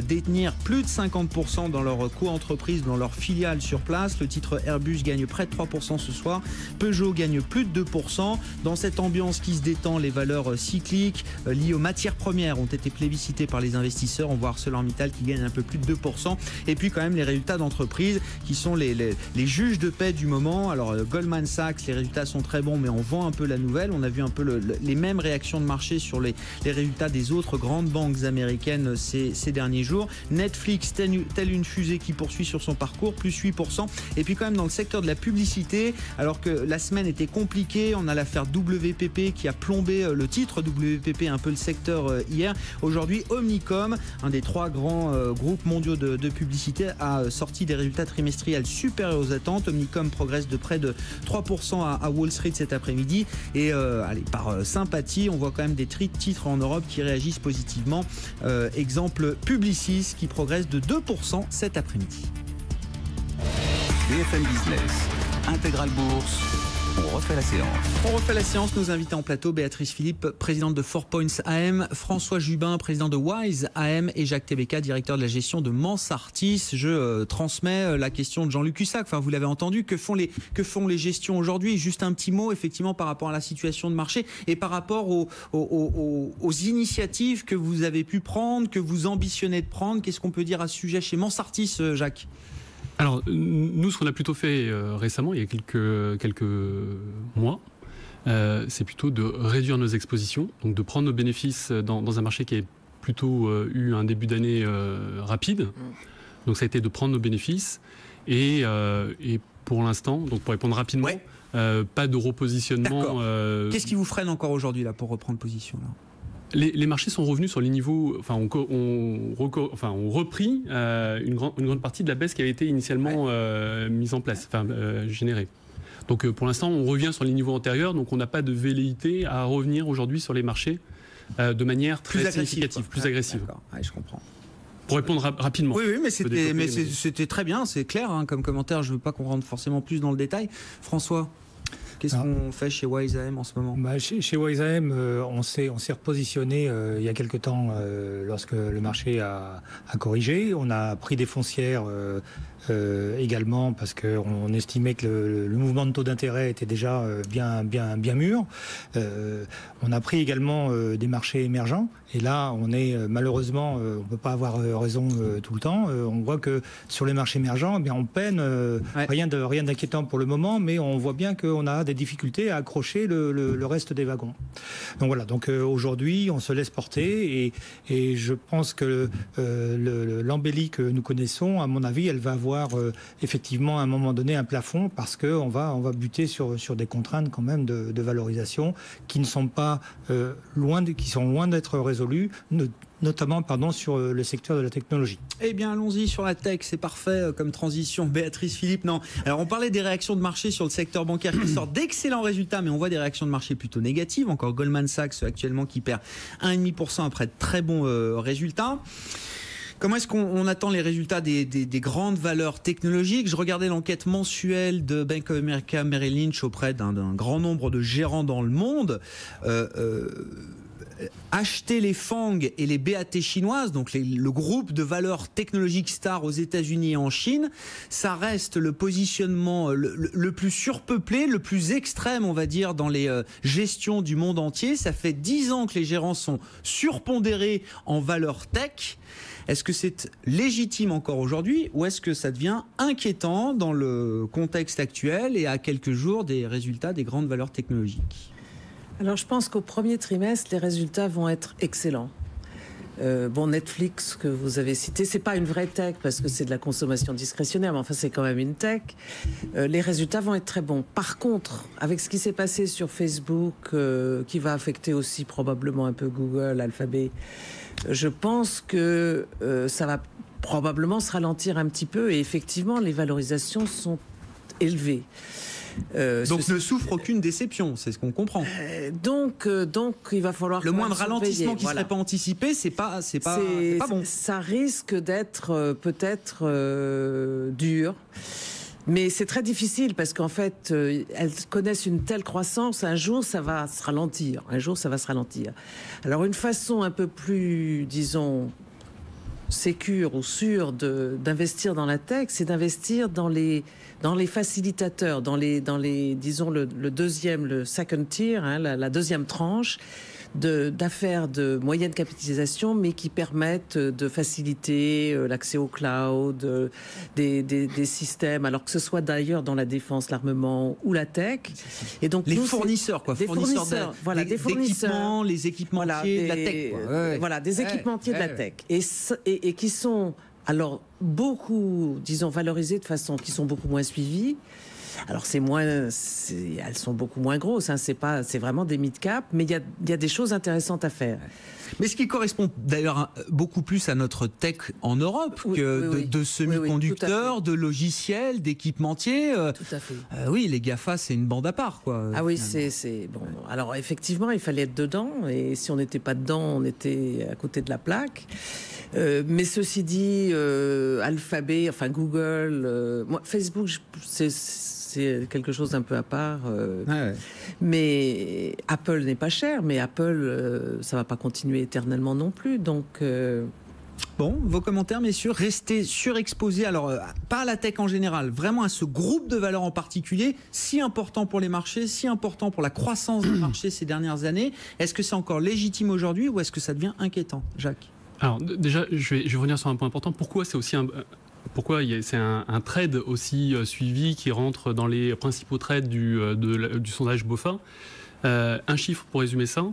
détenir plus de 50% dans leur co-entreprise, dans leur filiale sur place. Le titre Airbus gagne près de 3% ce soir. Peugeot gagne plus de 2%. Dans cette ambiance qui se détend, les valeurs cycliques liées aux matières premières ont été plébiscitées par les investisseurs. On voit ArcelorMittal qui gagne un peu plus de 2%. Et puis quand même les résultats d'entreprise qui sont les juges de paix du moment. Alors Goldman Sachs, les résultats sont très bons, mais on vend un peu la nouvelle. On a vu un peu les mêmes réactions de marché sur les résultats des autres grandes banques américaines ces derniers jours. Netflix, telle une fusée qui poursuit sur son parcours, plus 8%. Et puis quand même dans le secteur de la publicité, alors que la semaine était compliquée, on a l'affaire WPP qui a plombé le titre WPP, un peu le secteur hier. Aujourd'hui, Omnicom, un des 3 grands groupes mondiaux de publicité, a sorti des résultats trimestriels supérieurs aux attentes. Omnicom progresse de près de 3% à Wall Street cet après-midi. Et par sympathie, on voit quand même des titres en Europe qui réagissent positivement. Exemple Publicis qui progresse de 2% cet après-midi. BFM Business, Intégral Bourse, on refait la séance. On refait la séance, nos invités en plateau, Béatrice Philippe, présidente de 4 Points AM, François Jubin, président de Wise AM, et Jacques Tebeka, directeur de la gestion de Mansartis. Je transmets la question de Jean-Luc Hussac. Enfin, vous l'avez entendu, que font les gestions aujourd'hui? Juste un petit mot, effectivement, par rapport à la situation de marché et par rapport aux initiatives que vous avez pu prendre, que vous ambitionnez de prendre. Qu'est-ce qu'on peut dire à ce sujet chez Mansartis, Jacques? Alors, nous, ce qu'on a plutôt fait récemment, il y a quelques mois, c'est plutôt de réduire nos expositions, donc de prendre nos bénéfices dans un marché qui a plutôt eu un début d'année rapide. Donc, ça a été de prendre nos bénéfices et pour l'instant, donc pour répondre rapidement, pas de repositionnement. Qu'est-ce qui vous freine encore aujourd'hui là pour reprendre position là? Les marchés sont revenus sur les niveaux, ont repris une grande partie de la baisse qui avait été initialement mise en place, générée. Donc pour l'instant, on revient sur les niveaux antérieurs, donc on n'a pas de velléité à revenir aujourd'hui sur les marchés de manière très significative, plus agressive. D'accord, je comprends. Pour répondre rapidement. Oui, mais c'était très bien, c'est clair comme commentaire. Je ne veux pas qu'on rentre forcément plus dans le détail. François, qu'est-ce qu'on fait chez Wise AM en ce moment? Chez Wise AM, on s'est repositionné il y a quelque temps lorsque le marché a corrigé. On a pris des foncières également parce qu'on estimait que le mouvement de taux d'intérêt était déjà bien mûr. On a pris également des marchés émergents. Et là, on est malheureusement, on ne peut pas avoir raison tout le temps. On voit que sur les marchés émergents, on peine, rien d'inquiétant pour le moment, mais on voit bien qu'on a des difficultés à accrocher le reste des wagons. Donc voilà, aujourd'hui, on se laisse porter et je pense que l'embellie que nous connaissons, à mon avis, elle va avoir effectivement à un moment donné un plafond parce qu'on va buter sur des contraintes quand même de valorisation qui ne sont pas qui sont loin d'être résolues, notamment sur le secteur de la technologie. Eh bien, allons-y sur la tech, c'est parfait comme transition. Béatrice Philippe, non. Alors, on parlait des réactions de marché sur le secteur bancaire qui sort d'excellents résultats, mais on voit des réactions de marché plutôt négatives. Encore Goldman Sachs actuellement qui perd 1,5% après de très bons résultats. Comment est-ce qu'on attend les résultats des grandes valeurs technologiques? Je regardais l'enquête mensuelle de Bank of America Merrill Lynch auprès d'un grand nombre de gérants dans le monde. acheter les FANG et les BAT chinoises, donc le groupe de valeurs technologiques stars aux États-Unis et en Chine, ça reste le positionnement le plus surpeuplé, le plus extrême, on va dire, dans les gestions du monde entier. Ça fait 10 ans que les gérants sont surpondérés en valeur tech. Est-ce que c'est légitime encore aujourd'hui ou est-ce que ça devient inquiétant dans le contexte actuel et à quelques jours des résultats des grandes valeurs technologiques ? Alors je pense qu'au premier trimestre, les résultats vont être excellents. Netflix que vous avez cité, c'est pas une vraie tech parce que c'est de la consommation discrétionnaire, mais enfin c'est quand même une tech. Les résultats vont être très bons. Par contre, avec ce qui s'est passé sur Facebook, qui va affecter aussi probablement un peu Google, Alphabet, je pense que ça va probablement se ralentir un petit peu et effectivement les valorisations sont élevées. Donc ne souffre aucune déception, c'est ce qu'on comprend. Donc il va falloir le moindre ralentissement qui ne serait pas anticipé, c'est pas bon. Ça risque d'être peut-être dur. Mais c'est très difficile parce qu'en fait, elles connaissent une telle croissance. Un jour, ça va se ralentir. Alors, une façon un peu plus, disons, sécure ou sûre d'investir dans la tech, c'est d'investir dans les facilitateurs, dans les disons le second tier, hein, la deuxième tranche d'affaires de moyenne capitalisation, mais qui permettent de faciliter l'accès au cloud, des systèmes, alors que ce soit d'ailleurs dans la défense, l'armement ou la tech. Et donc les fournisseurs, quoi, des fournisseurs, voilà, des fournisseurs, les équipementiers de la tech, quoi. Voilà, des équipementiers de la tech, et qui sont alors beaucoup, disons, valorisés de façon qui sont beaucoup moins suivies. Alors elles sont beaucoup moins grosses, hein, c'est vraiment des mid-cap, mais il y a des choses intéressantes à faire. Mais ce qui correspond d'ailleurs beaucoup plus à notre tech en Europe de semi-conducteurs, de logiciels, d'équipementiers. Tout à fait. Oui, les GAFA, c'est une bande à part, quoi. Ah oui, c'est bon. Alors effectivement, il fallait être dedans, et si on n'était pas dedans, on était à côté de la plaque. Mais ceci dit, Alphabet, enfin Google, Facebook, c'est quelque chose d'un peu à part. Mais Apple n'est pas cher, mais Apple, ça va pas continuer éternellement non plus. Donc. Bon, vos commentaires, messieurs, restez surexposés, alors pas à la tech en général, vraiment à ce groupe de valeurs en particulier, si important pour les marchés, si important pour la croissance des marchés ces dernières années. Est-ce que c'est encore légitime aujourd'hui ou est-ce que ça devient inquiétant, Jacques ? Alors déjà, je vais revenir sur un point important. Pourquoi c'est aussi c'est un trade aussi suivi qui rentre dans les principaux trades du sondage BofA. Un chiffre pour résumer ça.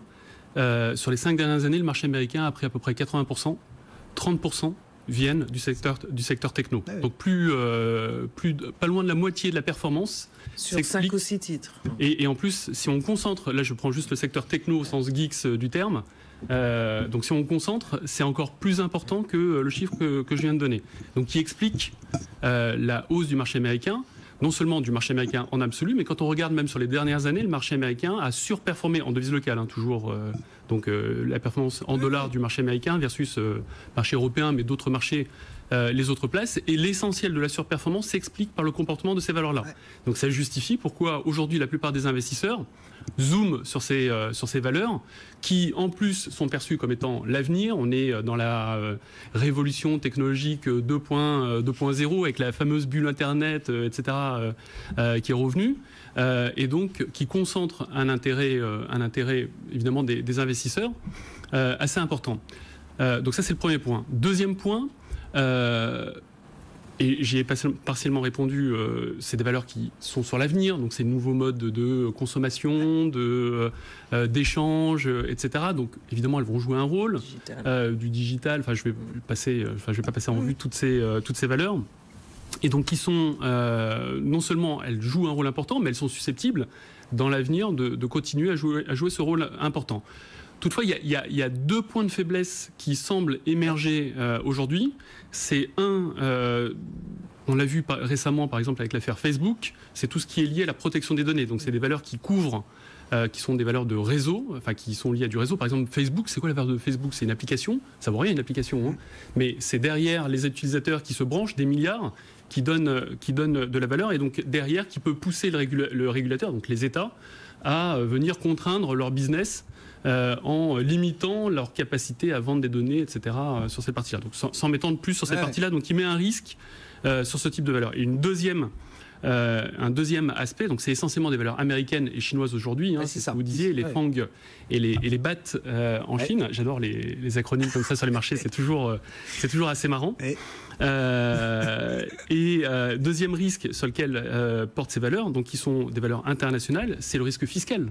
Sur les 5 dernières années, le marché américain a pris à peu près 80%. 30% viennent du secteur techno. Ah oui. Donc pas loin de la moitié de la performance. Sur 5 ou 6 titres. Et en plus, si on concentre, là je prends juste le secteur techno au sens geeks du terme, donc si on concentre, c'est encore plus important que le chiffre que je viens de donner. Donc qui explique la hausse du marché américain, non seulement du marché américain en absolu, mais quand on regarde même sur les dernières années, le marché américain a surperformé en devise locale, hein, toujours. Donc la performance en dollars du marché américain versus marché européen, mais d'autres marchés les autres places. Et l'essentiel de la surperformance s'explique par le comportement de ces valeurs-là. Ouais. Donc ça justifie pourquoi aujourd'hui la plupart des investisseurs zooment sur ces valeurs qui en plus sont perçues comme étant l'avenir. On est dans la révolution technologique 2.0 avec la fameuse bulle Internet, etc. Qui est revenue. Et donc qui concentre un intérêt évidemment des investisseurs assez important. Donc ça c'est le premier point. Deuxième point, et j'y ai partiellement répondu, c'est des valeurs qui sont sur l'avenir, donc c'est de nouveaux modes de consommation, d'échange, etc. Donc évidemment elles vont jouer un rôle du digital. Enfin je vais pas passer en revue toutes ces valeurs. Et donc qui sont non seulement elles jouent un rôle important, mais elles sont susceptibles dans l'avenir de continuer à jouer ce rôle important. Toutefois, il y a 2 points de faiblesse qui semblent émerger aujourd'hui. C'est on l'a vu récemment par exemple avec l'affaire Facebook, c'est tout ce qui est lié à la protection des données. Donc c'est des valeurs qui couvrent, qui sont des valeurs de réseau, enfin qui sont liées à du réseau. Par exemple Facebook, c'est quoi la valeur de Facebook ? C'est une application, ça vaut rien une application, hein. Mais c'est derrière les utilisateurs qui se branchent des milliards qui donnent de la valeur et donc derrière qui peut pousser le régulateur, donc les États, à venir contraindre leur business en limitant leur capacité à vendre des données, etc. Sur cette partie-là. Donc sans m'étendre plus sur cette partie-là, donc il met un risque sur ce type de valeur. Et un deuxième aspect, donc c'est essentiellement des valeurs américaines et chinoises aujourd'hui, c'est ce que vous disiez, les FANG et les BAT en Chine. J'adore les acronymes comme ça sur les marchés, c'est toujours assez marrant. Deuxième risque sur lequel portent ces valeurs, donc qui sont des valeurs internationales, c'est le risque fiscal.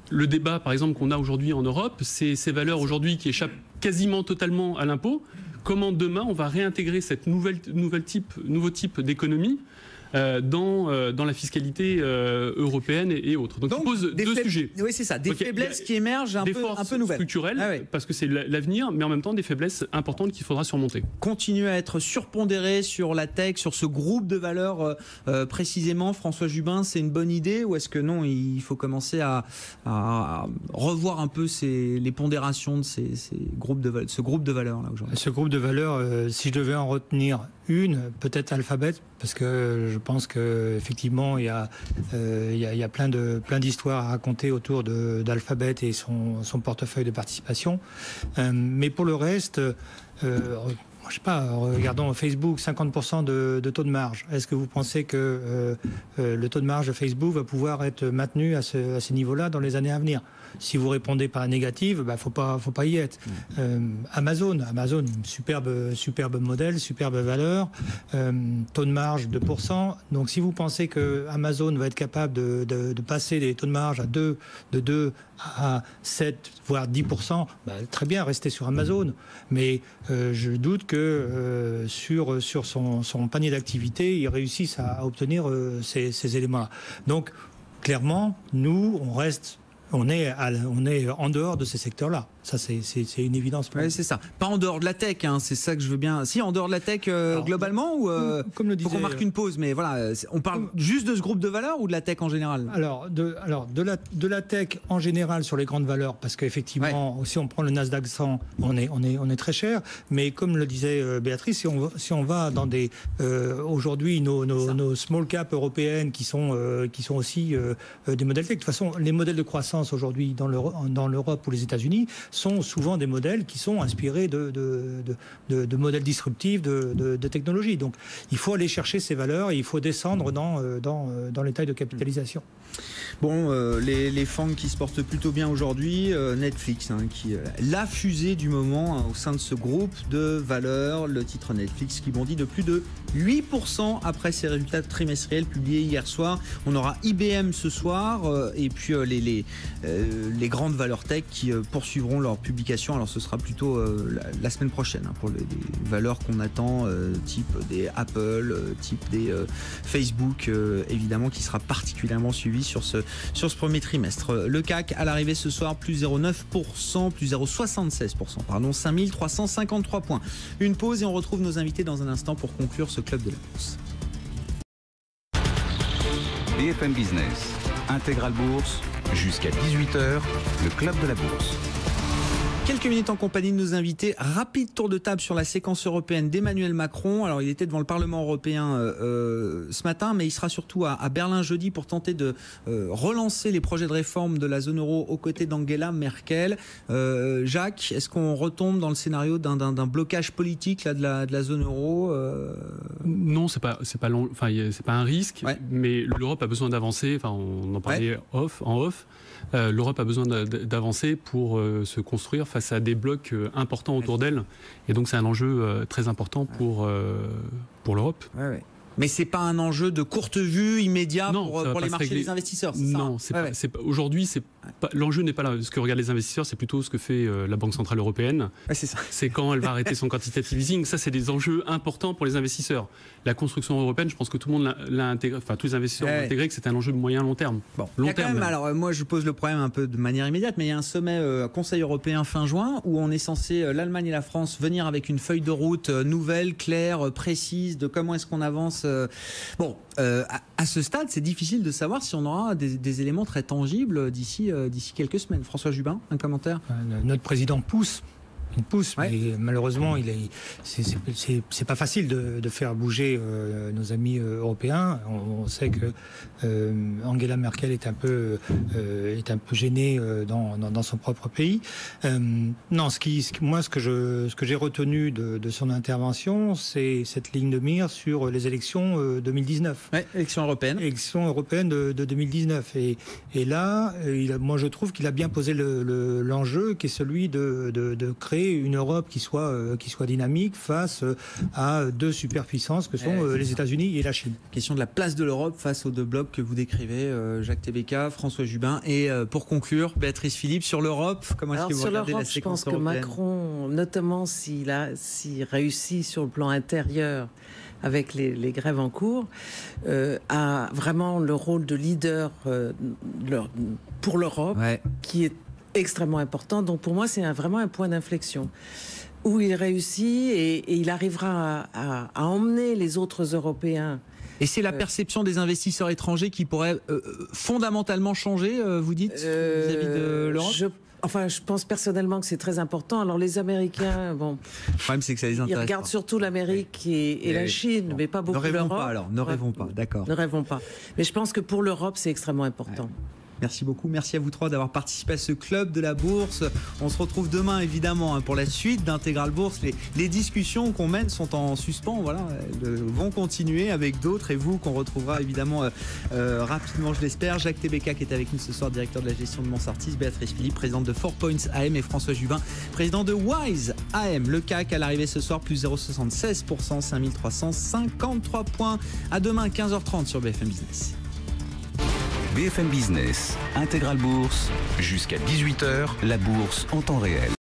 Le débat, par exemple, qu'on a aujourd'hui en Europe, c'est ces valeurs aujourd'hui qui échappent quasiment totalement à l'impôt. Comment demain on va réintégrer cette nouveau type d'économie dans la fiscalité européenne et autres. Donc il pose deux sujets. Oui, c'est ça. Des faiblesses qui émergent un peu nouvelles. Structurelles, parce que c'est l'avenir, mais en même temps des faiblesses importantes qu'il faudra surmonter. Continuer à être surpondéré sur la tech, sur ce groupe de valeurs précisément, François Jubin, c'est une bonne idée ou est-ce que non, il faut commencer à revoir un peu les pondérations de ce groupe de valeurs là aujourd'hui? Ce groupe de valeurs, si je devais en retenir une, peut-être Alphabet, parce que je pense qu'effectivement, il y a plein d'histoires à raconter autour d'Alphabet et son portefeuille de participation. Mais pour le reste, je sais pas, regardons Facebook, 50% de taux de marge. Est-ce que vous pensez que le taux de marge de Facebook va pouvoir être maintenu à ce niveau-là dans les années à venir? Si vous répondez par la négative, faut pas y être. Amazon, superbe modèle, superbe valeur, taux de marge 2%. Donc si vous pensez que Amazon va être capable de passer des taux de marge de 2 à 7, voire 10%, très bien, restez sur Amazon. Mais je doute que sur son panier d'activité, il réussisse à obtenir ces éléments-là. Donc clairement, nous, on est en dehors de ces secteurs-là. Ça, c'est une évidence. Oui, c'est ça. Pas en dehors de la tech, c'est ça que je veux bien. Si, en dehors de la tech globalement, ou comme le disait, faut qu'on marque une pause. Mais voilà, on parle juste de ce groupe de valeurs ou de la tech en général? Alors de la tech en général sur les grandes valeurs, parce qu'effectivement, si on prend le Nasdaq 100, on est très cher. Mais comme le disait Béatrice, si on va dans des aujourd'hui nos small cap européennes qui sont aussi des modèles tech. De toute façon, les modèles de croissance aujourd'hui dans l'Europe ou les États-Unis sont souvent des modèles qui sont inspirés de modèles disruptifs, de technologies. Donc il faut aller chercher ces valeurs et il faut descendre dans les tailles de capitalisation. Bon, les FANG qui se portent plutôt bien aujourd'hui, Netflix, qui la fusée du moment au sein de ce groupe de valeurs, le titre Netflix qui bondit de plus de 8% après ses résultats trimestriels publiés hier soir. On aura IBM ce soir et puis les grandes valeurs tech qui poursuivront leur publication. Alors ce sera plutôt la semaine prochaine pour les valeurs qu'on attend, type des Apple, type des Facebook, évidemment, qui sera particulièrement suivi sur ce premier trimestre. Le CAC à l'arrivée ce soir, plus 0,9%, plus 0,76%, pardon, 5353 points. Une pause et on retrouve nos invités dans un instant pour conclure ce club de la bourse. BFM Business, Intégral Bourse, jusqu'à 18h, le club de la bourse. Quelques minutes en compagnie de nos invités. Rapide tour de table sur la séquence européenne d'Emmanuel Macron. Alors, il était devant le Parlement européen ce matin, mais il sera surtout à Berlin jeudi pour tenter de relancer les projets de réforme de la zone euro aux côtés d'Angela Merkel. Jacques, est-ce qu'on retombe dans le scénario d'un blocage politique là, de la zone euro Non, c'est pas un risque, mais l'Europe a besoin d'avancer. Enfin, on en parlait en off. L'Europe a besoin d'avancer pour se construire face à des blocs importants autour d'elle. Et donc, c'est un enjeu très important pour l'Europe. Ouais. Mais c'est pas un enjeu de courte vue immédiat pour les marchés des investisseurs, c'est ça? Non, aujourd'hui, l'enjeu n'est pas là. Ce que regardent les investisseurs, c'est plutôt ce que fait la Banque Centrale Européenne. C'est ça. C'est quand elle va arrêter son quantitative easing. Ça, c'est des enjeux importants pour les investisseurs. La construction européenne, je pense que tout le monde l'a intégré, enfin tous les investisseurs ont intégré que c'est un enjeu de moyen-long terme. Bon. Long terme. Alors moi, je pose le problème un peu de manière immédiate, mais il y a un sommet Conseil européen fin juin où on est censé, l'Allemagne et la France, venir avec une feuille de route nouvelle, claire, précise de comment est-ce qu'on avance. À ce stade, c'est difficile de savoir si on aura des éléments très tangibles d'ici quelques semaines. François Jubin, un commentaire? Notre président pousse. coup de pouce. Ouais. Mais malheureusement, c'est pas facile de faire bouger nos amis européens. On sait que Angela Merkel est un peu gênée dans son propre pays. Non, ce que j'ai retenu de son intervention, c'est cette ligne de mire sur les élections 2019. Ouais, élection européenne. Élection européenne de 2019. Et là, moi je trouve qu'il a bien posé l'enjeu qui est celui de créer une Europe qui soit dynamique face à deux superpuissances que sont les États-Unis et la Chine. Question de la place de l'Europe face aux deux blocs que vous décrivez, Jacques Tébéka, François Jubin. Et pour conclure, Béatrice Philippe, sur l'Europe, comment est-ce que vous regardez la séquence je pense que européenne ? Macron, notamment s'il réussit sur le plan intérieur avec les grèves en cours, a vraiment le rôle de leader pour l'Europe, qui est extrêmement important. Donc pour moi, c'est vraiment un point d'inflexion où il réussit et il arrivera à emmener les autres Européens. Et c'est la perception des investisseurs étrangers qui pourrait fondamentalement changer, vous dites, vis-à-vis de l'Europe ? Je pense personnellement que c'est très important. Alors les Américains, bon, le problème c'est que ça les intéresse. Ils regardent surtout l'Amérique et la Chine, mais pas beaucoup l'Europe. Ne rêvons pas, d'accord. Ne rêvons pas. Mais je pense que pour l'Europe, c'est extrêmement important. Ouais. Merci beaucoup. Merci à vous trois d'avoir participé à ce club de la bourse. On se retrouve demain évidemment pour la suite d'Intégral Bourse. Les discussions qu'on mène sont en suspens. Voilà, elles vont continuer avec d'autres et vous qu'on retrouvera évidemment rapidement, je l'espère. Jacques Tébéka qui est avec nous ce soir, directeur de la gestion de Monsartis, Béatrice Philippe, présidente de 4 Points AM et François Jubin, président de Wise AM. Le CAC à l'arrivée ce soir plus 0,76%, 5353 points. À demain 15h30 sur BFM Business. BFM Business, Intégral Bourse, jusqu'à 18h, la bourse en temps réel.